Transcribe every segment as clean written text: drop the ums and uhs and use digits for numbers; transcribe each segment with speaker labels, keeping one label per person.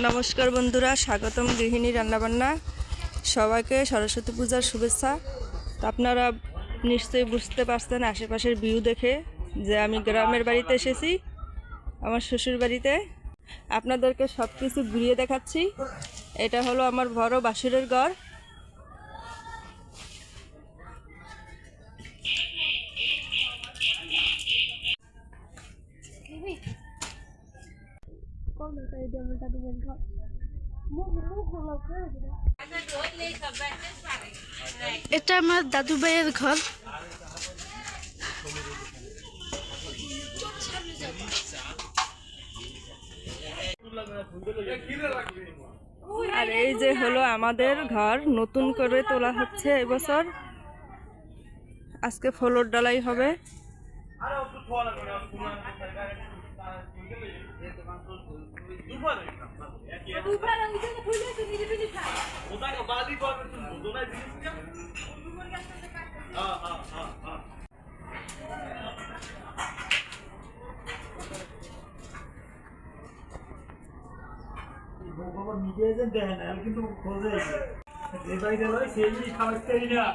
Speaker 1: নমস্কার বন্ধুরা, স্বাগতম গৃহিণী রান্নাবান্না। সবাইকে সরস্বতী পূজার শুভেচ্ছা। তো আপনারা নিশ্চয়ই বুঝতে পারছেন আশেপাশের ভিউ দেখে যে আমি গ্রামের বাড়িতে এসেছি, আমার শ্বশুর বাড়িতে। আপনাদেরকে সব কিছু ঘুরিয়ে দেখাচ্ছি। এটা হলো আমার বড় বাসুরের ঘর।
Speaker 2: এটা আমার দাদু ভাইয়ের ঘর।
Speaker 1: আর এই যে হলো আমাদের ঘর, নতুন করে তোলা হচ্ছে এবছর। আজকে ফ্লোর ঢালাই হবে।
Speaker 3: কিন্তু সেই খাওয়াচ্ছেই না।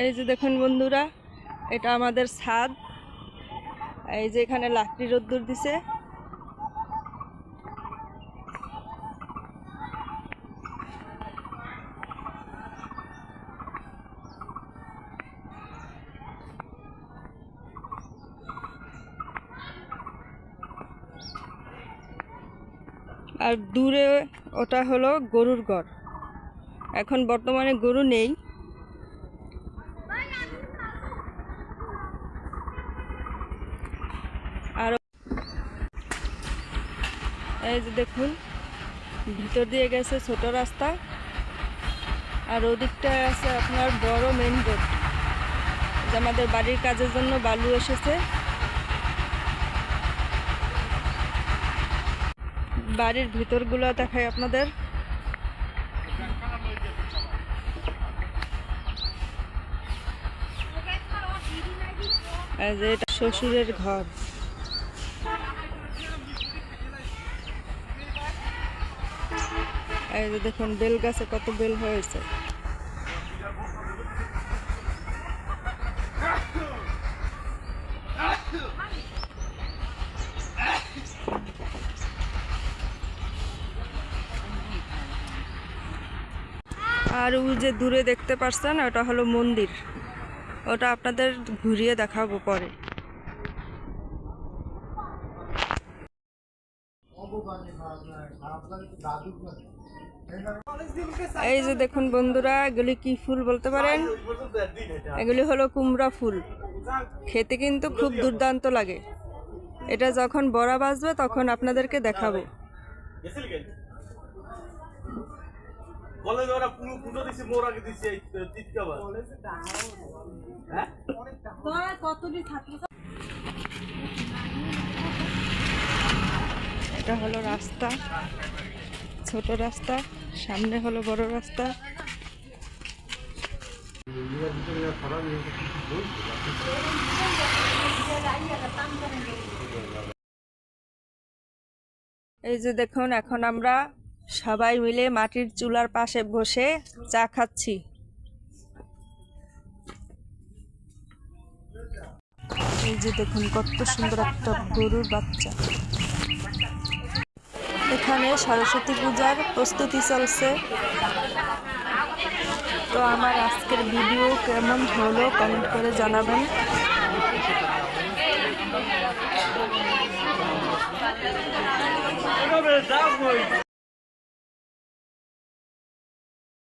Speaker 1: এই যে দেখুন বন্ধুরা, এটা আমাদের ছাদ। এই যে এখানে লাকড়ি রোদ্দুর দিছে। আর দূরে ওটা হলো গরুর ঘর। এখন বর্তমানে গরু নেই। আর এই যে দেখুন, ভিতর দিয়ে গেছে ছোট রাস্তা, আর ওদিকটায় আছে আপনার বড় মেন রোড। যে আমাদের বাড়ির কাজের জন্য বালু এসেছে। বাড়ির ভিতরগুলো দেখাই আপনাদের। এই যে এটা শ্বশুরের ঘর। এই যে দেখুন, বেল গাছে কত বেল হয়েছে। আর ওই যে দূরে দেখতে পাচ্ছেন, ওটা হলো মন্দির। ওটা আপনাদের ঘুরিয়ে দেখাবো পরে। এই যে দেখুন বন্ধুরা, এগুলি কি ফুল বলতে পারেন? এগুলি হলো কুমড়া ফুল। খেতে কিন্তু খুব দুর্দান্ত লাগে। এটা যখন বড়া বাজবে তখন আপনাদেরকে দেখাবো। এটা হলো রাস্তা, ছোট রাস্তা, সামনে হলো বড় রাস্তা। এই যে দেখুন, এখন আমরা সবাই মিলে মাটির চুলার পাশে বসে চা খাচ্ছি। এই যে দেখুন, কত সুন্দর একটা গরুর বাচ্চা। এখানে সরস্বতী পূজার প্রস্তুতি চলছে। তো আমার আজকের ভিডিও কেমন হলো কমেন্ট করে জানাবেন।